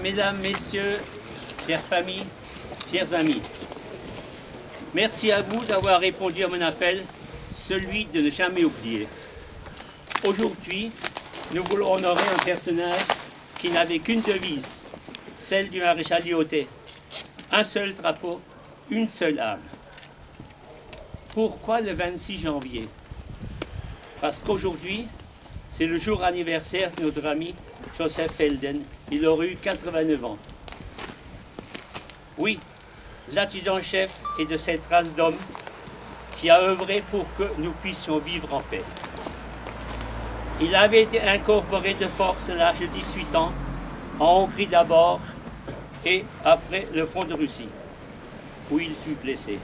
Mesdames, Messieurs, chères familles, chers amis, merci à vous d'avoir répondu à mon appel, celui de ne jamais oublier. Aujourd'hui, nous voulons honorer un personnage qui n'avait qu'une devise, celle du maréchal Lyautey. Un seul drapeau, une seule âme. Pourquoi le 26 janvier? Parce qu'aujourd'hui, c'est le jour anniversaire de notre ami Joseph Felden. Il aurait eu 89 ans. Oui, l'adjudant-chef est de cette race d'hommes qui a œuvré pour que nous puissions vivre en paix. Il avait été incorporé de force à l'âge de 18 ans, en Hongrie d'abord, et après le front de Russie, où il fut blessé.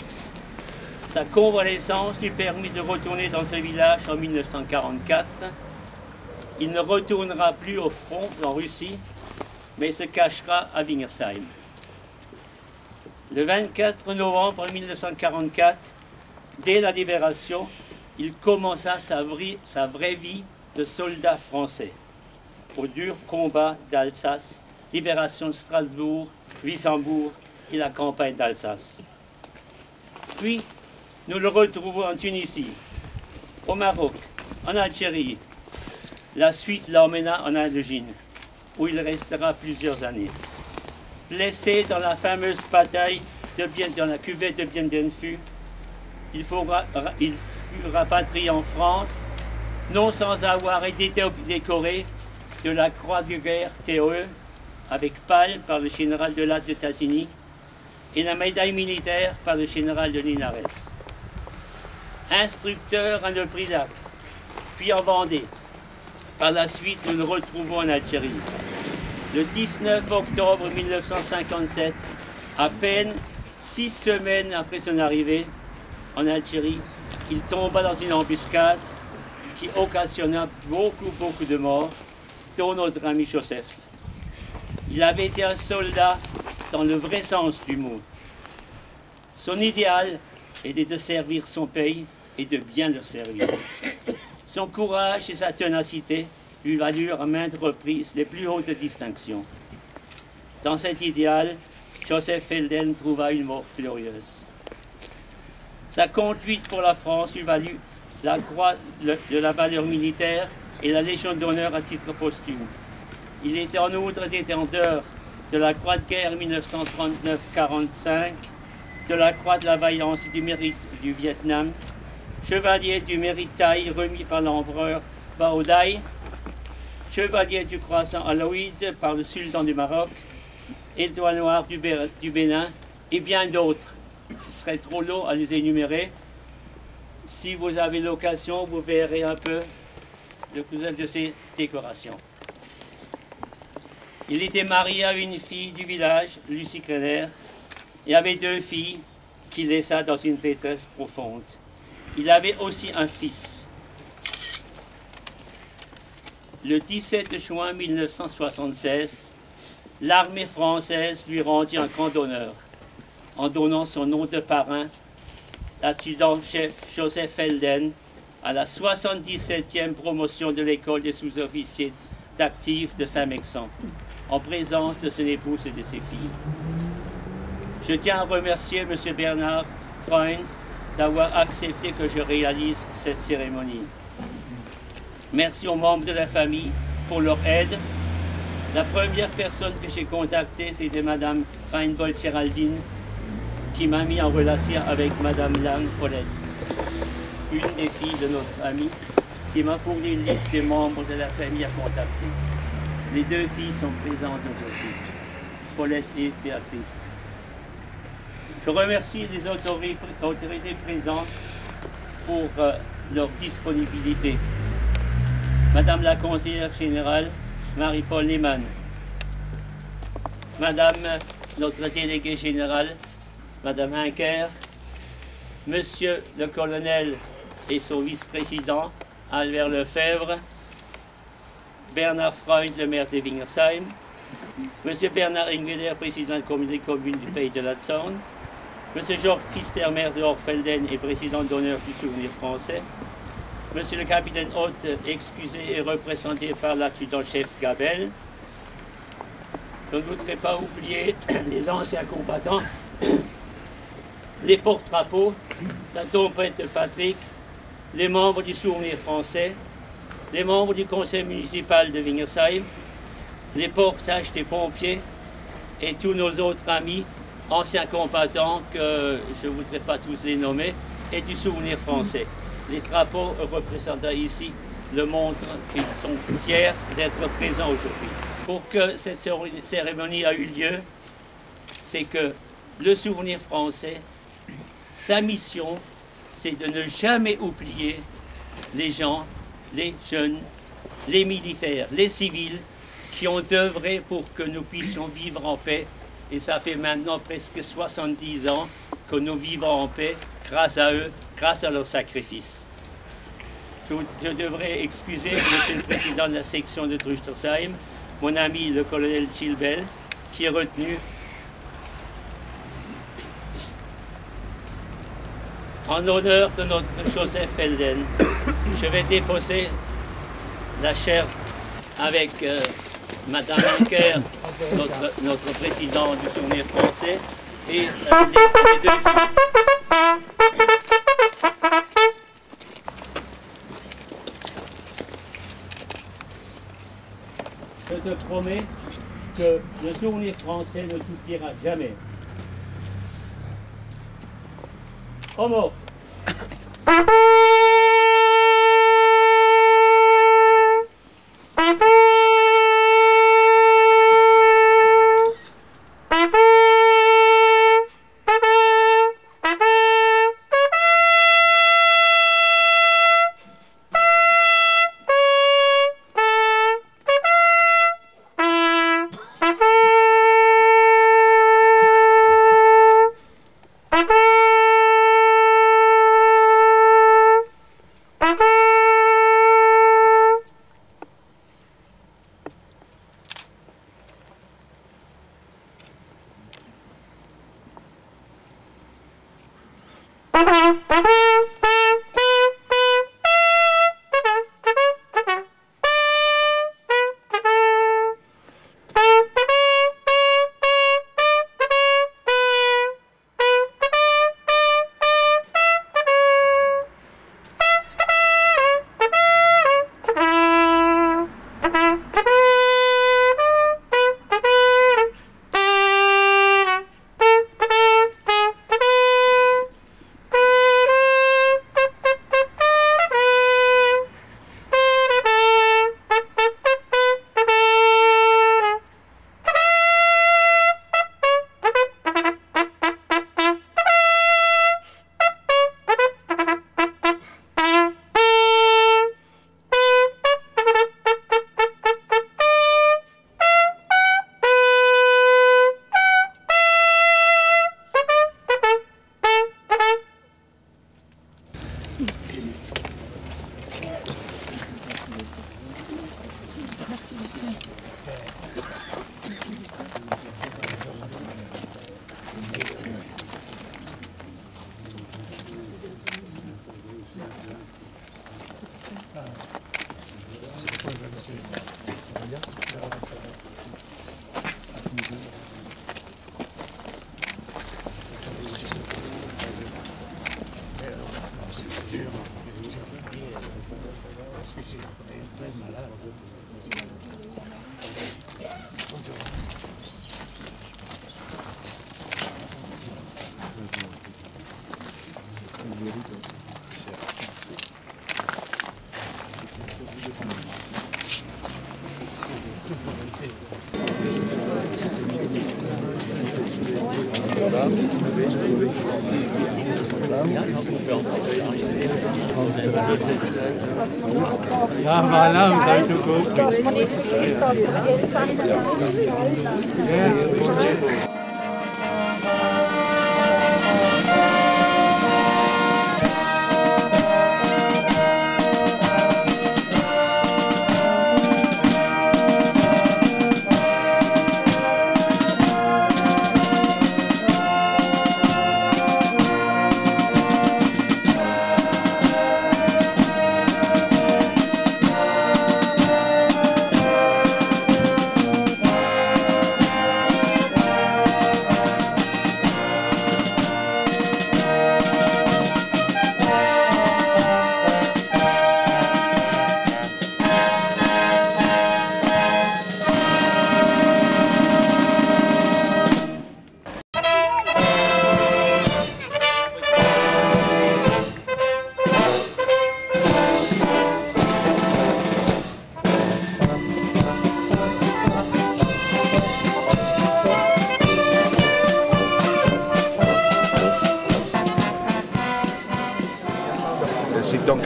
Sa convalescence lui permit de retourner dans ce village en 1944. Il ne retournera plus au front en Russie, mais se cachera à Wingersheim. Le 24 novembre 1944, dès la libération, il commença sa vraie vie de soldat français, au dur combat d'Alsace, libération de Strasbourg, Wissembourg et la campagne d'Alsace. Puis, nous le retrouvons en Tunisie, au Maroc, en Algérie. La suite l'emmena en Indochine, où il restera plusieurs années. Blessé dans la fameuse bataille dans la cuvette de Bien Den Phu, il fut rapatrié en France, non sans avoir été décoré de la Croix de guerre TOE avec palme par le général de Latte de Tassigny et la médaille militaire par le général de Linares. Instructeur à Neuprisac, puis en Vendée. Par la suite, nous le retrouvons en Algérie. Le 19 octobre 1957, à peine 6 semaines après son arrivée en Algérie, il tomba dans une embuscade qui occasionna beaucoup de morts, dont notre ami Joseph. Il avait été un soldat dans le vrai sens du mot. Son idéal était de servir son pays et de bien le servir. Son courage et sa ténacité lui valurent à maintes reprises les plus hautes distinctions. Dans cet idéal, Joseph Felden trouva une mort glorieuse. Sa conduite pour la France lui valut la croix de la valeur militaire et la Légion d'honneur à titre posthume. Il était en outre détenteur de la croix de guerre 1939-45, de la croix de la vaillance et du mérite du Vietnam, chevalier du mérite Thaï remis par l'empereur Bao Dai, chevalier du croissant Aloïde par le sultan du Maroc, étoile noire du Bénin et bien d'autres. Ce serait trop long à les énumérer. Si vous avez l'occasion, vous verrez un peu de ces décorations. Il était marié à une fille du village, Lucie Kreller, et avait 2 filles qu'il laissa dans une détresse profonde. Il avait aussi un fils. Le 17 juin 1976, l'armée française lui rendit un grand honneur en donnant son nom de parrain, l'adjudant-chef Joseph Felden, à la 77e promotion de l'école des sous-officiers d'actifs de Saint-Mexan, en présence de son épouse et de ses filles. Je tiens à remercier M. Bernard Freund d'avoir accepté que je réalise cette cérémonie. Merci aux membres de la famille pour leur aide. La première personne que j'ai contactée, c'était Mme Reinbold Géraldine, qui m'a mis en relation avec Mme Lang Paulette, une des filles de notre ami, qui m'a fourni une liste des membres de la famille à contacter. Les 2 filles sont présentes aujourd'hui, Paulette et Béatrice. Je remercie les autorités présentes pour leur disponibilité. Madame la conseillère générale, Marie-Paul Neyman. Madame notre déléguée générale, Madame Hinker. Monsieur le colonel et son vice-président, Albert Lefebvre. Bernard Freund, le maire de Wingersheim. Monsieur Bernard Engeler, président des communes du pays de la Zorn. Monsieur Georges Pfister, maire de Hochfelden et président d'honneur du Souvenir français. Monsieur le capitaine Haute, excusé et représenté par l'adjudant-chef Gabel. Je ne voudrais pas oublier les anciens combattants, les porte-drapeaux, la tempête de Patrick, les membres du Souvenir français, les membres du conseil municipal de Wingersheim, les portages des pompiers et tous nos autres amis, anciens combattants que je ne voudrais pas tous les nommer, et du Souvenir français. Les drapeaux représentant ici le montrent qu'ils sont fiers d'être présents aujourd'hui. Pour que cette cérémonie ait eu lieu, c'est que le Souvenir français, sa mission, c'est de ne jamais oublier les gens, les jeunes, les militaires, les civils qui ont œuvré pour que nous puissions vivre en paix. Et ça fait maintenant presque 70 ans que nous vivons en paix grâce à eux, grâce à leur sacrifice. Je devrais excuser Monsieur le Président de la section de Trüstersheim, mon ami le colonel Gilbel, qui est retenu. En honneur de notre Joseph Felden, je vais déposer la chaire avec Madame Anker, notre président du Souvenir français, et les deux filles. Je te promets que le Souvenir français ne s'oubliera jamais. Homo. Ja, voilà, vous avez tout compris. Dass man nicht vergisst, dass man jetzt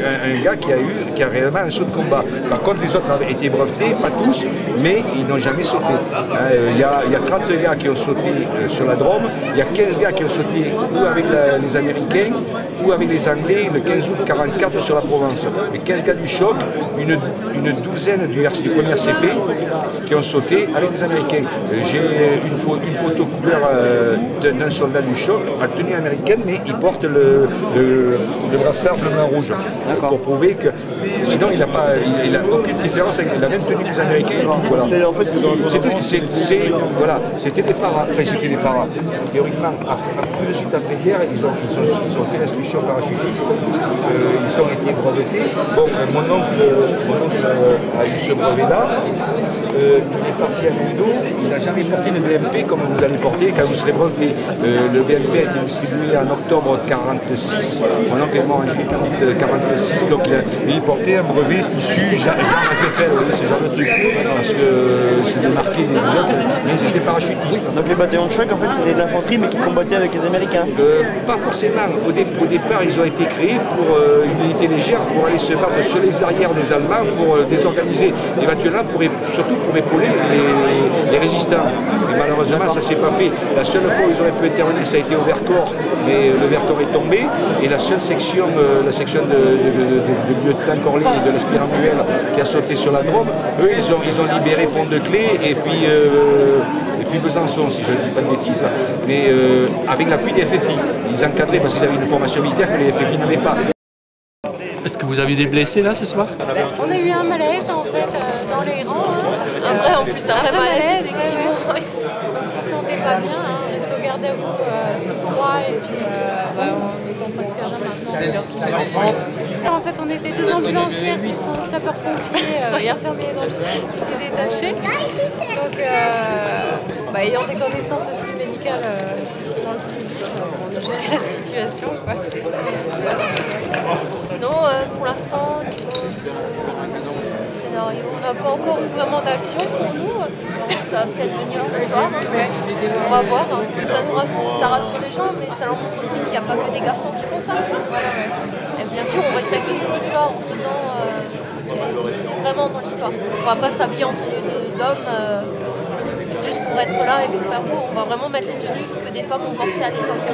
un gars qui a réellement un saut de combat. Par contre, les autres avaient été brevetés, pas tous, mais ils n'ont jamais sauté. Il y a 30 gars qui ont sauté sur la Drôme, il y a 15 gars qui ont sauté ou avec les Américains ou avec les Anglais le 15 août 1944 sur la Provence. Les 15 gars du choc, une douzaine du premier CP qui ont sauté avec les Américains. J'ai une photo couleur d'un soldat du choc en tenue américaine, mais il porte le brassard bleu-blanc-rouge pour prouver que sinon il n'a aucune différence avec la même tenue que les Américains et tout. Voilà. C'était des paras. Enfin, c'était des paras. Théoriquement, tout de suite après-guerre, ils ont fait l'instruction parachutiste, ils ont été brevetés. Bon, mon oncle a eu ce brevet-là. Il est parti à Mendo, il n'a jamais porté le BMP comme vous allez porter quand vous serez breveté. Le BMP a été distribué en octobre 1946, mon oncle est mort en juillet 1946, donc il portait un brevet tissu Jean FFL, vous voyez, ce genre de truc, parce que c'est démarqué des autres, mais ils étaient parachutistes. Donc les bataillons de choc, en fait, c'était de l'infanterie, mais qui combattaient avec les Américains? Pas forcément. Au départ, ils ont été créés pour une unité légère, pour aller se battre sur les arrières des Allemands, pour désorganiser, éventuellement, surtout pour épauler les résistants. Et malheureusement, ça ne s'est pas fait. La seule fois où ils auraient pu intervenir, ça a été au Vercors, mais le Vercors est tombé. Et la seule section, la section de lieutenant Corley et de l'Espérant Muel qui a sauté sur la Drôme, eux, ils ont libéré Pont-de-Clé et puis Besançon, si je ne dis pas de bêtises. Mais avec l'appui des FFI, ils encadraient parce qu'ils avaient une formation militaire que les FFI n'avaient pas. Est-ce que vous avez des blessés là ce soir? On a eu un malaise en fait dans les rangs. Un vrai en plus, un vrai malaise effectivement. Ouais. Donc ils se sentaient pas bien, on restait au garde à vous sous froid et puis on étant presque à jeun maintenant, alors qu'il est en France. En fait on était deux ambulancières plus un sapeur-pompier et infirmier dans le civil qui s'est détaché. Donc ayant des connaissances aussi médicales dans le civil, on a géré la situation, quoi. Sinon, pour l'instant, au niveau des scénarios, on n'a pas encore eu vraiment d'action pour nous. Ça va peut-être venir ce soir. On va voir. Ça rassure les gens, mais ça leur montre aussi qu'il n'y a pas que des garçons qui font ça. Voilà, ouais. Et bien sûr, on respecte aussi l'histoire en faisant ce qui a existé vraiment dans l'histoire. On ne va pas s'habiller en tenue d'homme juste pour être là et pour faire beau. On va vraiment mettre les tenues que des femmes ont portées à l'époque.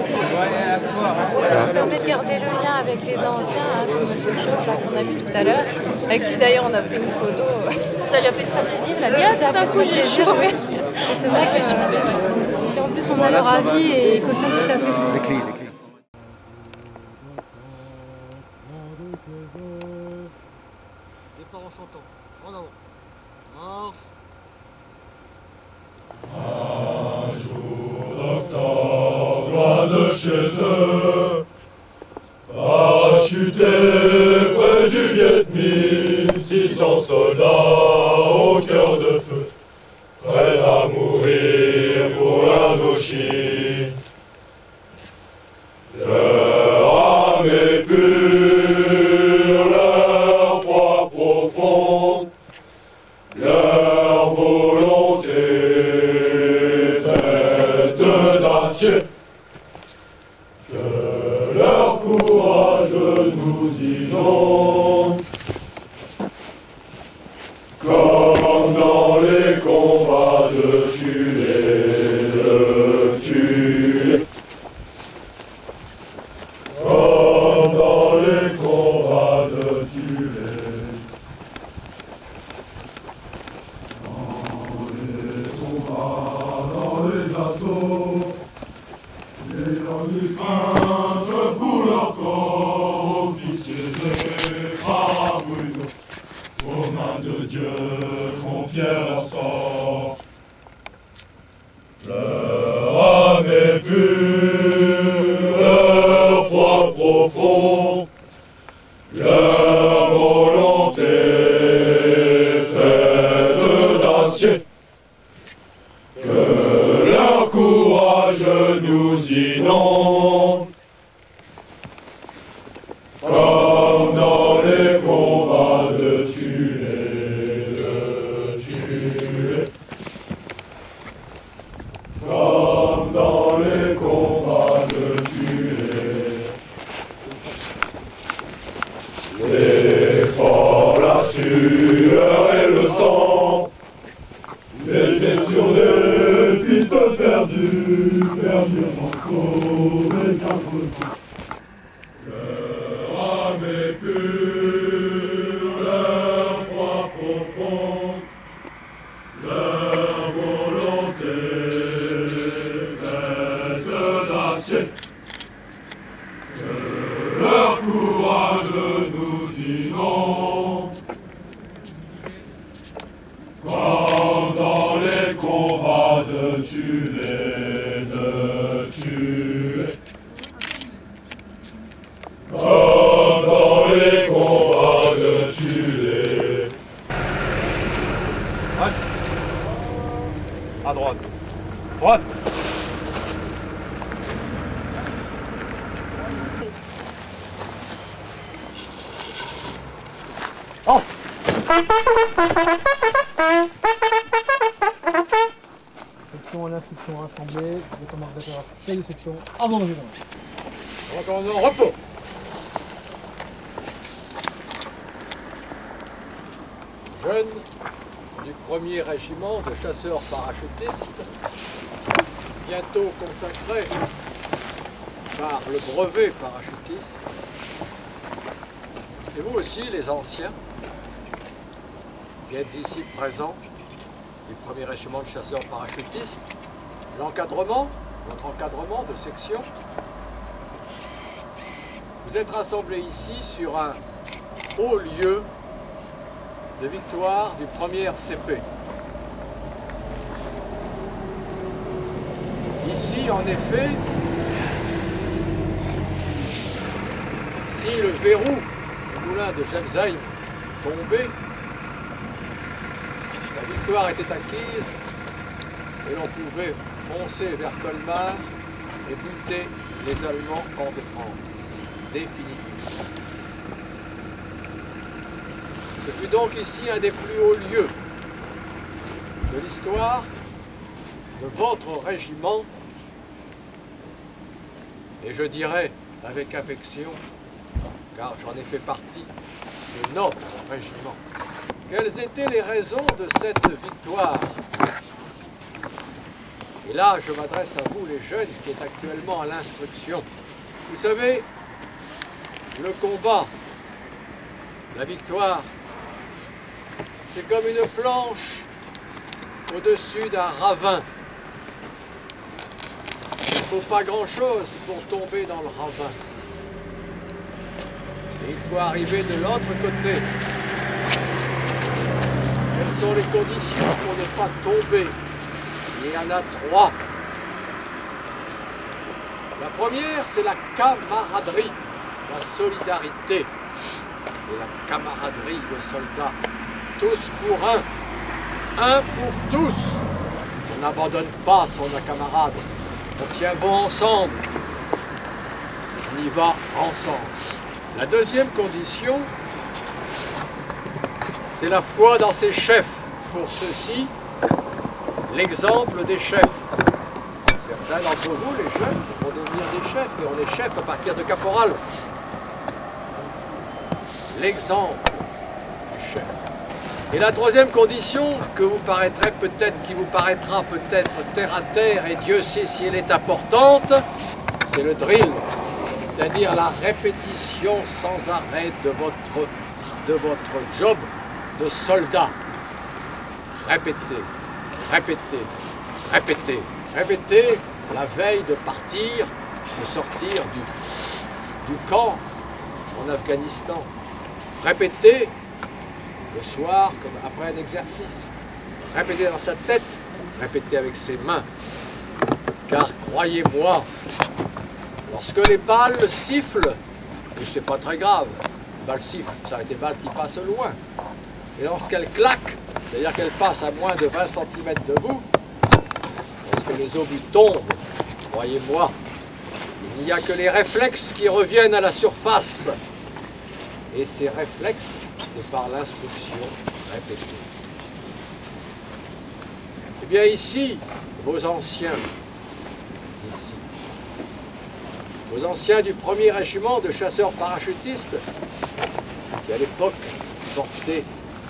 Ça nous permet de garder le lien avec les anciens, comme M. Choc, qu'on a vu tout à l'heure, avec qui d'ailleurs on a pris une photo. Ça lui a fait très plaisir, il a dit ça a fait très plaisir. Et c'est vrai qu'en plus on a leur avis et ils cautionnent tout à fait ce qu'on fait. Départ en chantant. En avant. Marche. Un jour d'octobre, loin de chez eux, parachutés près du Viet Minh, 600 soldats au cœur de feu, prêts à mourir pour l'Indochine. Leur âme est pure, leur foi profonde, leur volonté faite d'acier. Que leur courage nous inonde, comme dans les combats de tuer, comme dans les combats de tuer. Dans les assauts, les langues craintes pour leur corps, officiers et frères brûlés, aux mains de Dieu confièrent leur sort. Leur âme est pure, leur foi profond, leur volonté faite d'acier. Que leur courage nous inonde, comme dans les combats de tuer, comme dans les combats de tuer. Laissés sur des pistes perdues, perdus en faux et quatre fous. Leur âme est pure, leur foi profonde, leur volonté faite d'acier. Que leur courage nous inonde. Comme dans les combats de tuer, Comme dans les combats de tuer. À droite. Droite. Oh. Section à l'instruction rassemblée, le commandant chef de section, avant le régiment. Recommandant, repos. Jeunes du 1er régiment de chasseurs parachutistes, bientôt consacrés par le brevet parachutiste, et vous aussi les anciens, qui êtes ici présents, du 1er régiment de chasseurs parachutistes, l'encadrement, notre encadrement de section, vous êtes rassemblés ici sur un haut lieu de victoire du 1er RCP. Ici, en effet, si le verrou du moulin de Gemsheim tombait, la victoire était acquise et l'on pouvait foncer vers Colmar et buter les Allemands hors de France, définitivement. Ce fut donc ici un des plus hauts lieux de l'histoire de votre régiment, et je dirais avec affection, car j'en ai fait partie, de notre régiment. Quelles étaient les raisons de cette victoire? Et là, je m'adresse à vous, les jeunes, qui êtes actuellement à l'instruction. Vous savez, le combat, la victoire, c'est comme une planche au-dessus d'un ravin. Il ne faut pas grand-chose pour tomber dans le ravin. Et il faut arriver de l'autre côté. Quelles sont les conditions pour ne pas tomber? Il y en a 3. La première, c'est la camaraderie, la solidarité et la camaraderie de soldats. Tous pour un pour tous. On n'abandonne pas son camarade, on tient bon ensemble, on y va ensemble. La deuxième condition, c'est la foi dans ses chefs. Pour ceux-ci, l'exemple des chefs. Certains d'entre vous, les jeunes, vont devenir des chefs, et on est chefs à partir de caporal. L'exemple du chef. Et la troisième condition, qui vous paraîtra peut-être terre à terre, et Dieu sait si elle est importante, c'est le drill, c'est-à-dire la répétition sans arrêt de votre job de soldat. Répétez, répétez, répétez, répétez la veille de partir, de sortir du camp en Afghanistan. Répétez le soir, comme après un exercice. Répétez dans sa tête, répétez avec ses mains. Car croyez-moi, lorsque les balles sifflent, et c'est pas très grave, les balles sifflent, ça a été des balles qui passent loin. Et lorsqu'elles claquent, c'est-à-dire qu'elles passent à moins de 20 cm de vous, lorsque les obus tombent, croyez-moi, il n'y a que les réflexes qui reviennent à la surface. Et ces réflexes, c'est par l'instruction répétée. Eh bien ici, vos anciens, ici, vos anciens du 1er régiment de chasseurs parachutistes, qui à l'époque portaient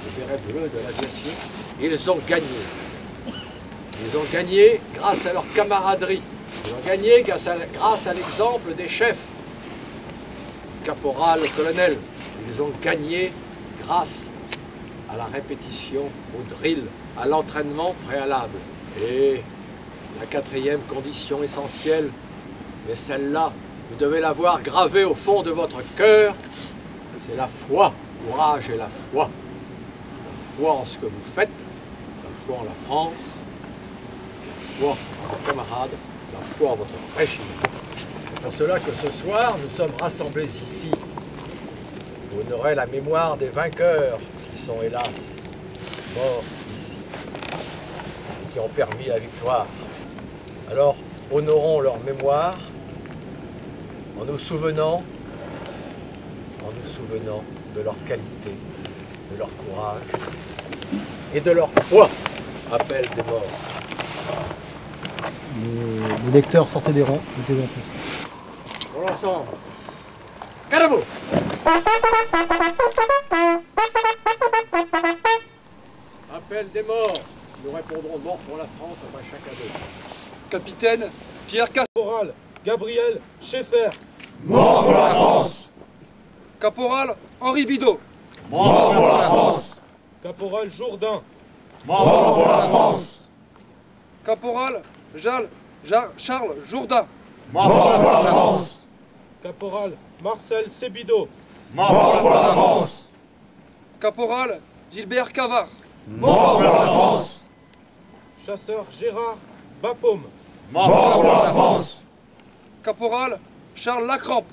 le béret bleu de l'aviation, ils ont gagné. Ils ont gagné grâce à leur camaraderie. Ils ont gagné grâce à l'exemple des chefs, caporal, colonel. Ils ont gagné grâce à la répétition, au drill, à l'entraînement préalable. Et la quatrième condition essentielle, mais celle-là, vous devez l'avoir gravée au fond de votre cœur, c'est la foi. Courage et la foi. La foi en ce que vous faites, la foi en la France, la foi en vos camarades, la foi en votre régiment. C'est pour cela que ce soir, nous sommes rassemblés ici pour honorer la mémoire des vainqueurs qui sont hélas morts ici et qui ont permis la victoire. Alors, honorons leur mémoire en nous souvenant de leur qualité, de leur courage et de leur foi. Appel des morts. Les lecteurs sortaient des rangs, mettez-les en place. Pour l'ensemble. Carabo! Appel des morts. Nous répondrons mort pour la France après chacun d'eux. Capitaine Pierre Caporal Gabriel Schaeffer. Mort pour la France. Caporal Henri Bidot. Mort pour la France. Caporal Jourdain. Mort pour la France. Caporal Charles Jourdain. Mort pour la France. Caporal Marcel Sébido. Mort pour la France. Caporal Gilbert Cavard. Mort pour la France. Chasseur Gérard Bapaume. Mort pour la France. Caporal Charles Lacrampe.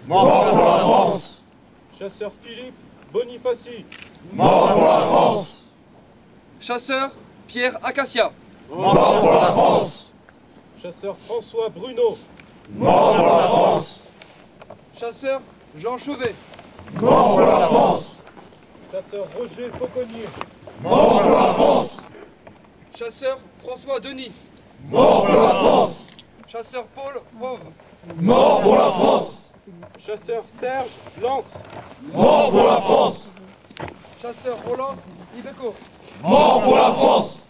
Mort pour la France. Chasseur Philippe Bonifaci. Mort pour la France. Chasseur Pierre Acacia. Mort pour la France. Chasseur François Bruno. Mort pour la France. Chasseur Jean Chevet. Mort pour la France. Chasseur Roger Fauconnier. Mort pour la France. Chasseur François Denis. Mort pour la France. Chasseur Paul Rove. Mort pour la France. Chasseur Serge Lance. Mort pour la France. Chasseur Roland Ibeco. Mort pour la France.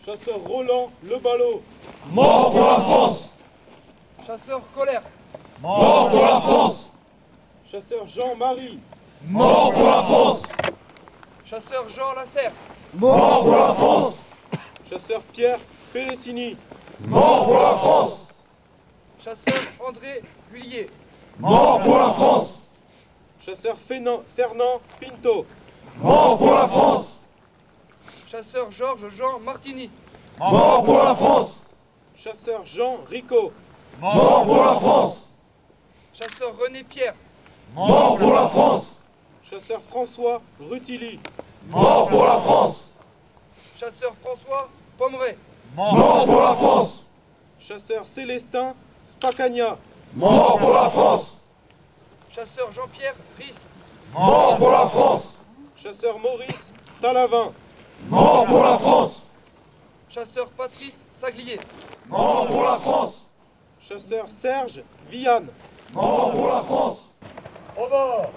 Chasseur Roland Le Ballot. Mort pour la France. Chasseur Colère. Mort pour la France. Chasseur Jean-Marie. Mort pour la France. Chasseur Jean Lasserre. Mort pour la France. Chasseur Pierre Pélessini. Mort pour la France. Chasseur André Huillier. Mort pour la France. Chasseur Fernand Pinto. Mort pour la France. Chasseur Georges Jean Martini. Mort pour la France. Chasseur Jean Rico. Mort pour la France. Chasseur René Pierre. Mort pour la France. Chasseur François Rutili. Mort pour la France. Chasseur François Pommeret. Mort pour la France. Chasseur Célestin Spacagna. Mort pour la France. Chasseur Jean-Pierre Risse. Mort pour la France. Chasseur Maurice Talavin. Mort pour la France. Chasseur Patrice Saglier. Mort pour la France. Chasseur Serge Vianne. Mort pour la France. Au bord.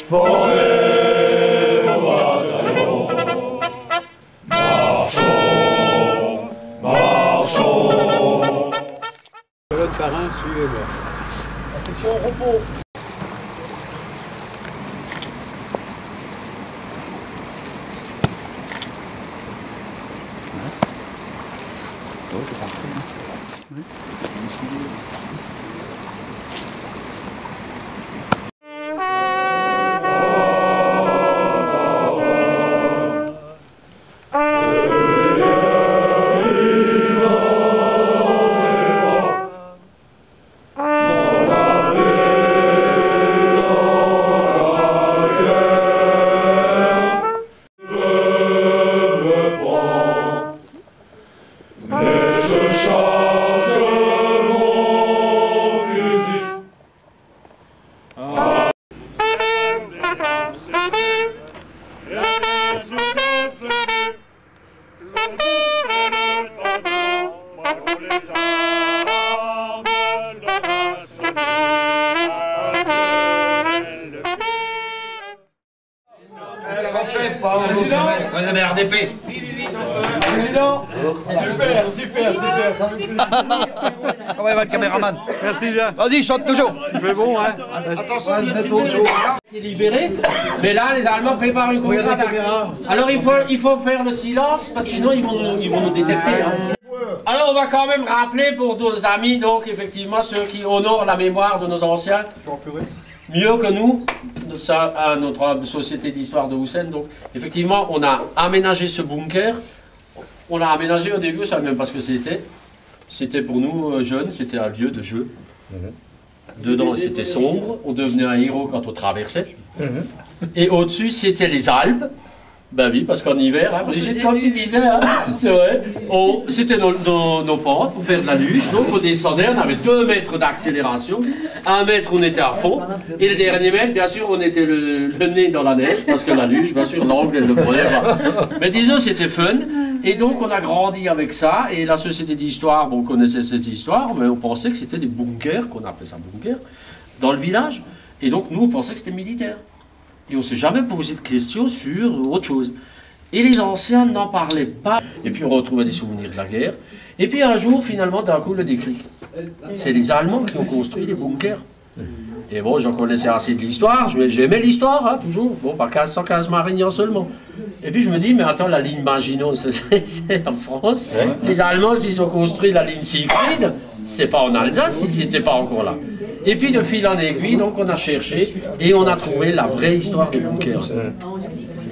Formez vos bataillons. Marchons, marchons. Colonne Parrain, suivez-moi. La section repos. Troisième RDP. Président. Super. Comment va le caméraman? Merci bien. Vas-y, chante toujours. C'est bon, hein. Attention, toujours. Libéré, mais là les Allemands préparent une contre-attaque. Alors il faut faire le silence parce que sinon ils vont nous détecter. Hein. Alors on va quand même rappeler pour nos amis, donc effectivement ceux qui honorent la mémoire de nos anciens, mieux que nous, ça, à notre société d'histoire de Houssen. Donc effectivement on a aménagé ce bunker. On l'a aménagé au début, on ne savait même pas ce que c'était. C'était pour nous jeunes, c'était un lieu de jeu. Dedans, c'était sombre, on devenait un héros quand on traversait. Et au-dessus, c'était les Alpes. Ben oui, parce qu'en hiver, hein, Brigitte, comme tu disais, hein, c'est vrai, c'était nos pentes pour faire de la luge. Donc on descendait, on avait 2 mètres d'accélération, 1 mètre on était à fond, et le dernier mètre, bien sûr, on était le nez dans la neige, parce que la luge, bien sûr, l'angle, elle ne le prenait pas. Mais disons, c'était fun. Et donc on a grandi avec ça, et la société d'histoire, bon, on connaissait cette histoire, mais on pensait que c'était des bunkers, qu'on appelait ça bunkers, dans le village. Et donc nous, on pensait que c'était militaire. Et on ne s'est jamais posé de questions sur autre chose. Et les anciens n'en parlaient pas. Et puis on retrouvait des souvenirs de la guerre. Et puis un jour, finalement, d'un coup, le déclic. C'est les Allemands qui ont construit des bunkers. Et bon, j'en connaissais assez de l'histoire, j'aimais l'histoire, hein, toujours. Bon, pas 115 Marignans seulement. Et puis je me dis, mais attends, la ligne Maginot, c'est en France. Ouais. Les Allemands, s'ils ont construit la ligne Siegfried, c'est pas en Alsace, s'ils n'étaient pas encore là. Et puis de fil en aiguille, donc on a cherché et on a trouvé la vraie histoire des bunkers.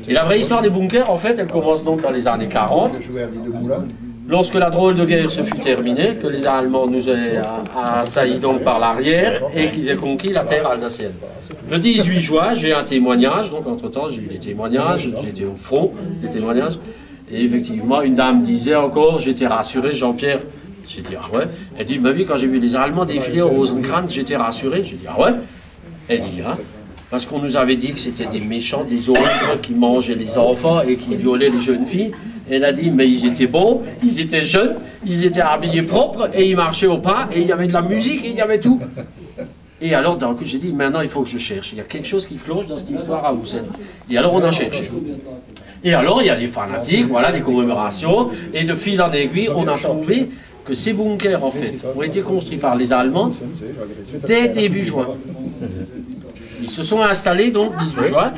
Et la vraie histoire des bunkers, en fait, elle commence donc dans les années 40. Lorsque la drôle de guerre se fut terminée, que les Allemands nous aient assaillis donc par l'arrière et qu'ils aient conquis la terre alsacienne. Le 18 juin, j'ai un témoignage, donc entre-temps j'ai eu des témoignages, j'étais au front, des témoignages, et effectivement une dame disait encore, j'étais rassuré, Jean-Pierre, j'ai dit ah ouais, elle dit, bah oui, quand j'ai vu les Allemands défiler au Rosenkranz, j'étais rassuré, j'ai dit ah ouais, elle dit hein, parce qu'on nous avait dit que c'était des méchants, des ogres qui mangeaient les enfants et qui violaient les jeunes filles. Elle a dit, mais ils étaient beaux, ils étaient jeunes, ils étaient habillés propres, et ils marchaient au pas, et il y avait de la musique, et il y avait tout. Et alors, d'un coup, j'ai dit, maintenant, il faut que je cherche. Il y a quelque chose qui cloche dans cette histoire à Houssen. Et alors, on a cherché. Et alors, il y a des fanatiques, voilà, des commémorations, et de fil en aiguille, on a trouvé que ces bunkers, en fait, ont été construits par les Allemands dès début juin. Ils se sont installés donc 18 juin,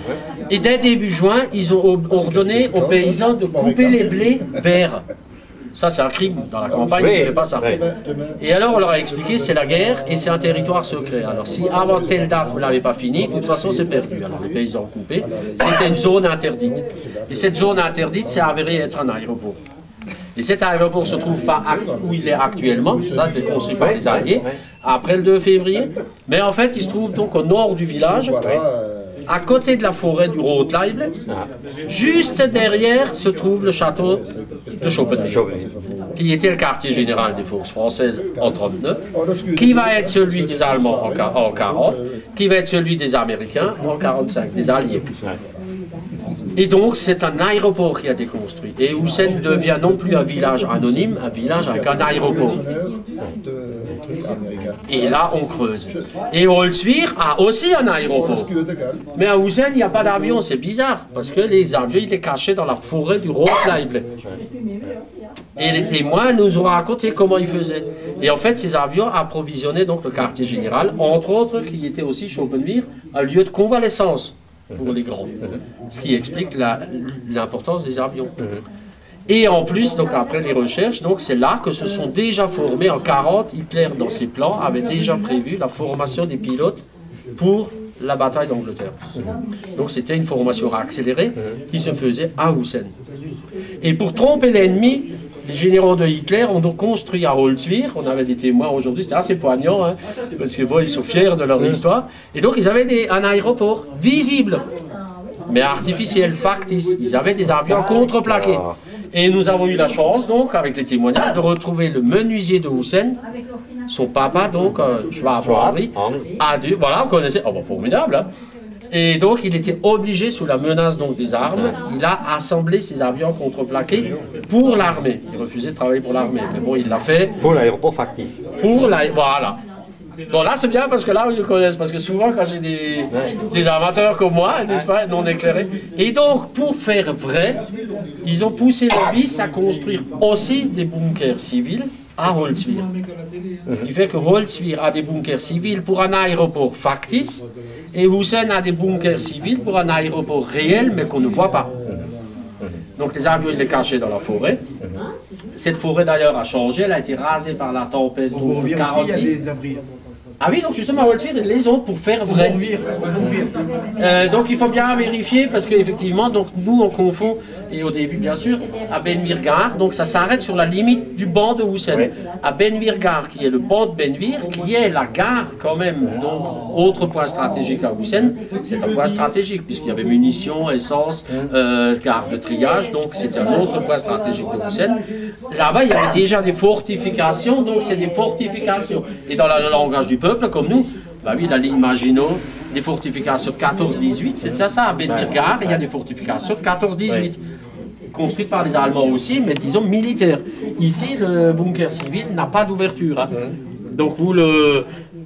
et dès début juin, ils ont ordonné aux paysans de couper les blés verts. Ça, c'est un crime dans la campagne, on ne fait pas ça. Et alors, on leur a expliqué, c'est la guerre et c'est un territoire secret. Alors, si avant telle date, vous ne l'avez pas fini, de toute façon, c'est perdu. Alors, les paysans ont coupé. C'était une zone interdite. Et cette zone interdite s'est avérée être un aéroport. Et cet aéroport ne se trouve pas où il est actuellement, ça a été construit par les Alliés, après le 2 février. Mais en fait, il se trouve donc au nord du village, à côté de la forêt du Rotleibel. Juste derrière se trouve le château de Schoppenweg, qui était le quartier général des forces françaises en 1939, qui va être celui des Allemands en 1940, qui va être celui des Américains en 1945, des Alliés. Et donc, c'est un aéroport qui a été construit. Et Houssen devient non plus un village anonyme, un village avec un aéroport. Et là, on creuse. Et Holzwir a aussi un aéroport. Mais à Houssen, il n'y a pas d'avion. C'est bizarre, parce que les avions, ils les cachaient dans la forêt du Rotleibel. Et les témoins nous ont raconté comment ils faisaient. Et en fait, ces avions approvisionnaient donc le quartier général, entre autres, qui était aussi Schoppenweg, un lieu de convalescence pour les grands, ce qui explique l'importance des avions. Et en plus, donc après les recherches, donc c'est là que se sont déjà formés en 1940, Hitler dans ses plans avait déjà prévu la formation des pilotes pour la bataille d'Angleterre. Donc c'était une formation accélérée qui se faisait à Houssen. Et pour tromper l'ennemi, les généraux de Hitler ont donc construit à Holzwir, on avait des témoins aujourd'hui, c'était assez poignant, hein, parce que bon, ils sont fiers de leur histoire, et donc ils avaient un aéroport visible, mais artificiel, factice, ils avaient des avions contreplaqués. Et nous avons eu la chance, donc, avec les témoignages, de retrouver le menuisier de Houssen, son papa, donc, Schwab Henri, voilà, on connaissait, oh, bon, formidable, hein. Et donc, il était obligé, sous la menace donc, des armes, il a assemblé ses avions contreplaqués pour l'armée. Il refusait de travailler pour l'armée, mais bon, il l'a fait. Pour l'aéroport factice. Voilà. Bon, là, c'est bien parce que là, ils connaissent. Parce que souvent, quand j'ai des amateurs comme moi, n'est-ce pas, non éclairés. Et donc, pour faire vrai, ils ont poussé le vice à construire aussi des bunkers civils à Holzwir. Ce qui fait que Holzwir a des bunkers civils pour un aéroport factice et Hussein a des bunkers civils pour un aéroport réel mais qu'on ne voit pas. Donc les avions, il est caché dans la forêt. Cette forêt d'ailleurs a changé, elle a été rasée par la tempête de 46. Ah oui, donc justement, à Holzwir, ils les ont pour faire vrai. Donc il faut bien vérifier parce qu'effectivement, donc nous on confond, et au début bien sûr, à Benvir Gare, donc ça s'arrête sur la limite du banc de Hussein. À Benvir Gare, qui est le banc de Benvir, qui est la gare quand même, donc autre point stratégique à Hussein, c'est un point stratégique puisqu'il y avait munitions, essence, gare de triage, donc c'était un autre point stratégique de Hussein. Là-bas, il y avait déjà des fortifications, donc c'est des fortifications. Et dans le langage du peuple, comme nous, bah oui, la ligne Maginot, des fortifications de 14-18, c'est ça, à Benvir Gare, il y a des fortifications de 14-18. Construites par les Allemands aussi, mais disons militaires. Ici, le bunker civil n'a pas d'ouverture. Hein. Donc vous, le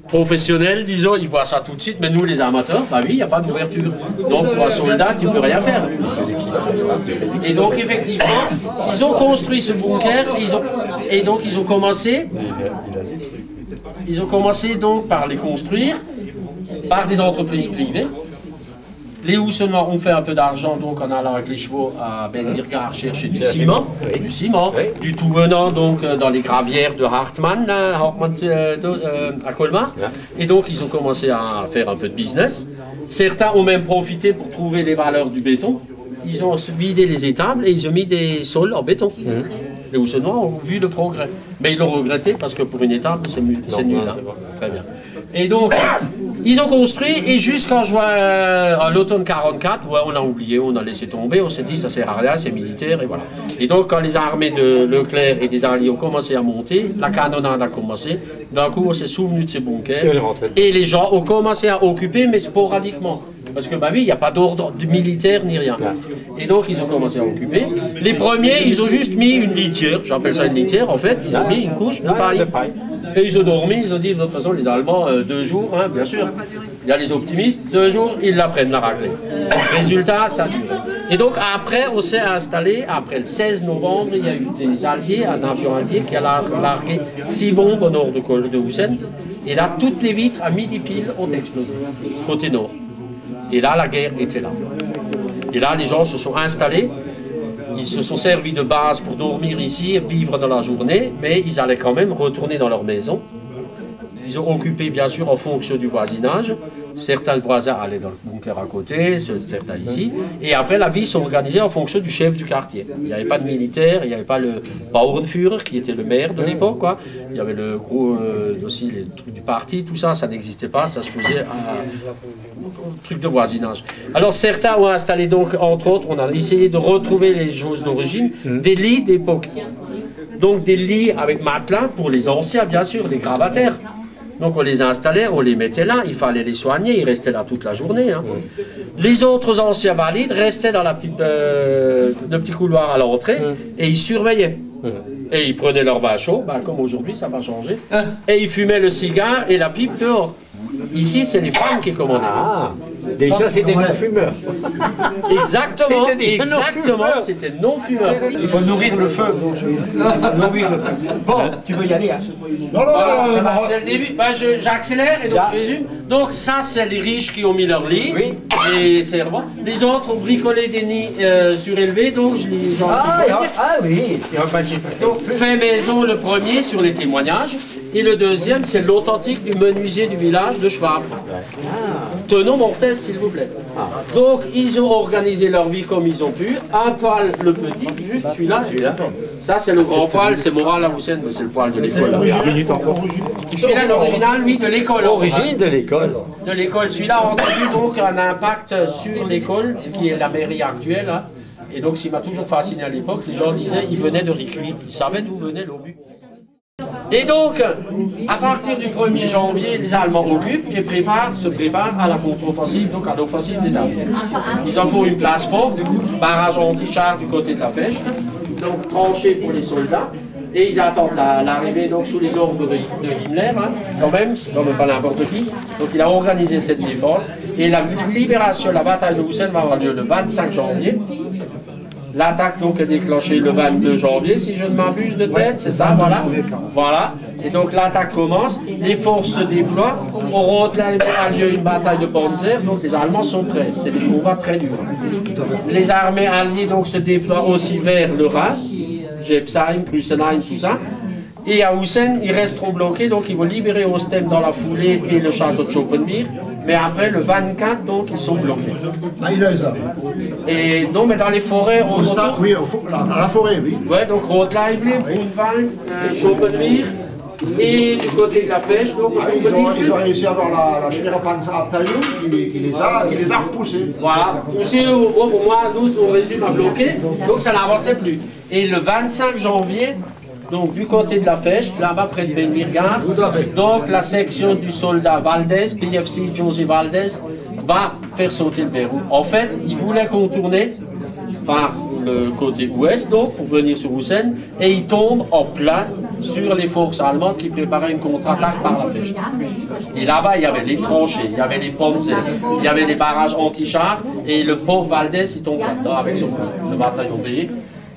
professionnel, disons, il voit ça tout de suite, mais nous, les amateurs, bah oui, il n'y a pas d'ouverture. Donc pour un soldat, tu ne peux rien faire. Et donc effectivement, ils ont construit ce bunker, et donc ils ont commencé... Ils ont commencé donc par les construire par des entreprises privées. Les Houssenois ont fait un peu d'argent donc en allant avec les chevaux à Benvir Gare chercher du ciment, du tout venant donc dans les gravières de Hartmann à Colmar. Et donc ils ont commencé à faire un peu de business. Certains ont même profité pour trouver les valeurs du béton. Ils ont vidé les étables et ils ont mis des sols en béton. Les Houssenois ont vu le progrès. Mais ils l'ont regretté parce que pour une étable, c'est nul. Hein. Très bien. Et donc, ils ont construit et jusqu'en l'automne 44, ouais, on a oublié, on a laissé tomber, on s'est dit ça sert à rien, c'est militaire et voilà. Et donc, quand les armées de Leclerc et des Alliés ont commencé à monter, la canonnade a commencé. D'un coup, on s'est souvenu de ces bunkers et les gens ont commencé à occuper, mais sporadiquement. Parce que, bah oui, il n'y a pas d'ordre militaire ni rien. Et donc, ils ont commencé à occuper. Les premiers, ils ont juste mis une litière, j'appelle ça une litière en fait, ils ont mis une couche de paille. Et ils ont dormi, ils ont dit, de toute façon, les Allemands, 2 jours, hein, bien sûr, il y a les optimistes, 2 jours, ils la prennent, la raclée. Résultat, ça dure. Et donc, après, on s'est installé, après le 16 novembre, il y a eu des alliés, un avion allié qui a largué 6 bombes au nord de Hussein. Et là, toutes les vitres, à midi pile, ont explosé, côté nord. Et là, la guerre était là. Et là, les gens se sont installés. Ils se sont servis de base pour dormir ici et vivre dans la journée, mais ils allaient quand même retourner dans leur maison. Ils ont occupé, bien sûr, en fonction du voisinage. Certains voisins allaient dans le bunker à côté, certains ici. Et après, la vie s'organisait en fonction du chef du quartier. Il n'y avait pas de militaire, il n'y avait pas le Bauernführer, qui était le maire de l'époque, quoi. Il y avait le gros, aussi les trucs du parti, tout ça, ça n'existait pas, ça se faisait un truc de voisinage. Alors certains ont installé donc, entre autres, on a essayé de retrouver les choses d'origine, des lits d'époque. Donc des lits avec matelas pour les anciens, bien sûr, les gravataires. Donc on les installait, on les mettait là, il fallait les soigner, ils restaient là toute la journée. Hein. Les autres anciens valides restaient dans le petit couloir à l'entrée et ils surveillaient. Et ils prenaient leur vin chaud, ben, comme aujourd'hui ça va changer, et ils fumaient le cigare et la pipe dehors. Ici, c'est les femmes qui commandaient. Ah, déjà, c'était non-fumeurs. Exactement, c'était non-fumeurs. Il faut nourrir le feu. Nourrir le feu. Bon, tu veux y aller, hein? Non, c'est le début. Ben, j'accélère et donc je résume. Donc, ça, c'est les riches qui ont mis leur lit, les servants. Les autres ont bricolé des nids surélevés, donc je les gens. Ah oui, donc, fait maison le premier sur les témoignages. Et le deuxième, c'est l'authentique du menuisier du village de Schwab. Tenons Mortez, s'il vous plaît. Donc, ils ont organisé leur vie comme ils ont pu. Un poil, le petit, juste celui-là. Ça, c'est le grand poil, c'est Moral à Hussein, mais c'est le poil de l'école. Celui-là, l'original, oui, de l'école. L'origine de l'école. De l'école. Celui-là a entendu donc un impact sur l'école, qui est la mairie actuelle. Hein. Et donc, ce qui m'a toujours fasciné à l'époque, les gens disaient qu'ils venaient de Ricuir. Ils savaient d'où venait l'obus. Et donc, à partir du 1er janvier, les Allemands occupent et se préparent à la contre-offensive, donc à l'offensive des Alliés. Ils en font une place forte, barrage anti-char du côté de la Fèche, donc tranchée pour les soldats. Et ils attendent l'arrivée donc sous les ordres de Himmler, hein, quand même, c'est quand même pas n'importe qui. Donc il a organisé cette défense. Et la libération, la bataille de Houssen va avoir lieu le 25 janvier. L'attaque donc est déclenchée le 22 janvier, si je ne m'abuse de tête, c'est ça, voilà. Voilà. Et donc l'attaque commence, les forces se déploient. Au Rothleib a lieu une bataille de Panzer, donc les Allemands sont prêts. C'est des combats très durs. Les armées alliées donc se déploient aussi vers le Rhin, Jepsheim, Krusenheim, tout ça. Et à Houssen, ils resteront bloqués, donc ils vont libérer Ostend dans la foulée et le château de Schopenmeer. Mais après, le 24, donc, ils sont bloqués. Et non, mais dans les forêts, on retrouve... Oui, la forêt, oui. Ouais, donc Rothleib, Brunwald, Schopenmeer, et du côté de la Flèche, donc ils ont réussi à avoir la Schwere Panzerabteilung qui les a repoussés. Voilà, poussés, pour moi, nous, on résume à bloquer, donc ça n'avançait plus. Et le 25 janvier, donc du côté de la Fèche, là-bas près de Benmirgard, donc la section du soldat Valdez, PFC José Valdez, va faire sauter le verrou. En fait, il voulait contourner par le côté ouest, donc pour venir sur Houssen, et il tombe en plein sur les forces allemandes qui préparaient une contre-attaque par la Fèche. Et là-bas, il y avait les tranchées, il y avait les panzers, il y avait les barrages anti-chars, et le pauvre Valdez, il tombe là-dedans avec le bataillon B.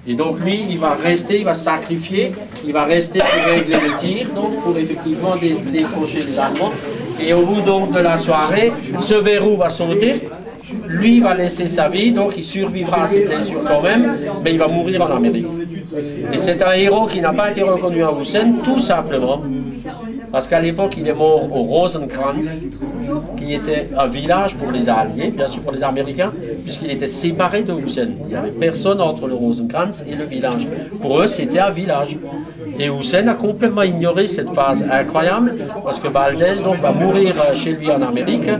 Et donc lui, il va rester, il va se sacrifier, il va rester pour régler le tir, donc pour effectivement décrocher les Allemands. Et au bout donc de la soirée, ce verrou va sauter, lui va laisser sa vie, donc il survivra à ses blessures quand même, mais il va mourir en Amérique. Et c'est un héros qui n'a pas été reconnu à Houssen, tout simplement, parce qu'à l'époque, il est mort au Rosenkranz, qui était un village pour les Alliés, bien sûr pour les Américains, puisqu'il était séparé de Houssen. Il n'y avait personne entre le Rosenkranz et le village. Pour eux, c'était un village. Et Houssen a complètement ignoré cette phase incroyable, parce que Valdez donc, va mourir chez lui en Amérique,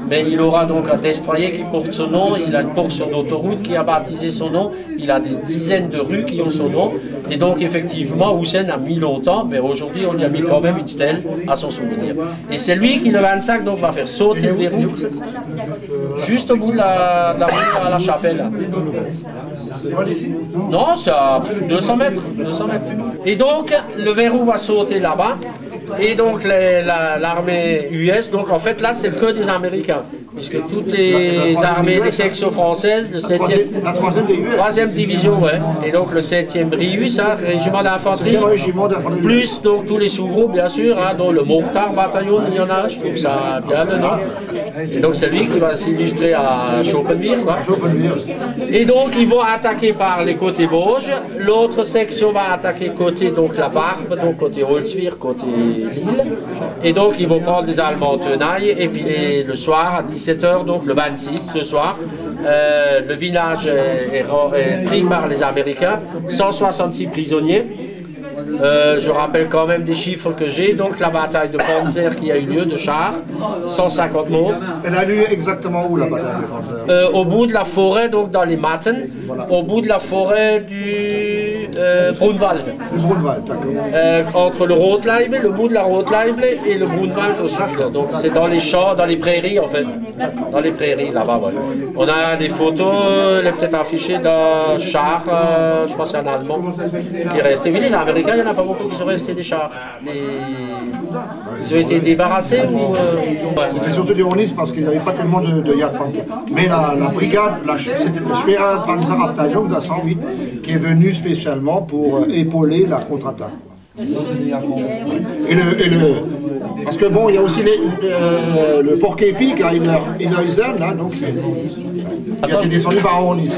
mais il aura donc un destroyer qui porte son nom, il a une portion d'autoroute qui a baptisé son nom, il a des dizaines de rues qui ont son nom, et donc effectivement Houssen a mis longtemps, mais aujourd'hui on lui a mis quand même une stèle à son souvenir. Et c'est lui qui le 25 donc va faire sauter le verrou, juste au bout de la rue à la chapelle. Non, c'est à 200 mètres, 200 mètres. Et donc le verrou va sauter là-bas. Et donc l'armée US, donc en fait là c'est que des Américains, puisque toutes les armées, les sections françaises, le 7e, la 3e division, ouais, et donc le 7e RIUS, hein, régiment d'infanterie, plus donc tous les sous-groupes bien sûr, hein, dont le Mortar bataillon, il y en a, je trouve ça bien le nom. Et donc c'est lui qui va s'illustrer à Schopenmeer, quoi. Et donc ils vont attaquer par les côtés Vosges, l'autre section va attaquer côté donc la Barbe, donc côté Holzwir, côté Lille. Et donc ils vont prendre des Allemands en tenaille, et puis le soir à 17h, donc le 26 ce soir, le village est pris par les Américains, 166 prisonniers. Je rappelle quand même des chiffres que j'ai, donc la bataille de Panzer qui a eu lieu, de chars, 150 morts. Elle a lieu exactement où la bataille de Panzer? Au bout de la forêt, donc dans les Matten, voilà. Au bout de la forêt du Brunwald. Brunwald, d'accord. Entre le Rothleib, le bout de la Rothleib et le Brunwald au sud. Donc c'est dans les champs, dans les prairies en fait. Dans les prairies là-bas, ouais. On a des photos, elle est peut-être affichée d'un char, je crois que c'est un Allemand, qui est resté. Oui, les Américains, il n'y en a pas beaucoup qui sont restés des chars. Ils ont été débarrassés ou... C'était surtout des Hornets parce qu'il n'y avait pas tellement de Jagdpanzer. Mais la brigade, c'était la Schwere Panzerabteilung de la 108 qui est venue spécialement pour épauler la contre-attaque. Parce que bon, il y a aussi le Porc-Épic à Inhausen, là, donc qui a été descendu par Hornis.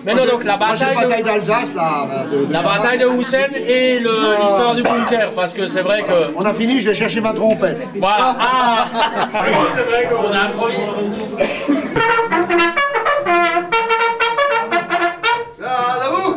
Mais non, donc la bataille d'Alsace, la bataille de Houssen et l'histoire du bunker, parce que c'est vrai que... On a fini, je vais chercher ma trompette. Voilà, c'est vrai qu'on a improvisé. Là, vous.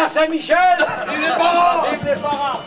Mont-Saint-Michel. Vive les parents. Vive les parents.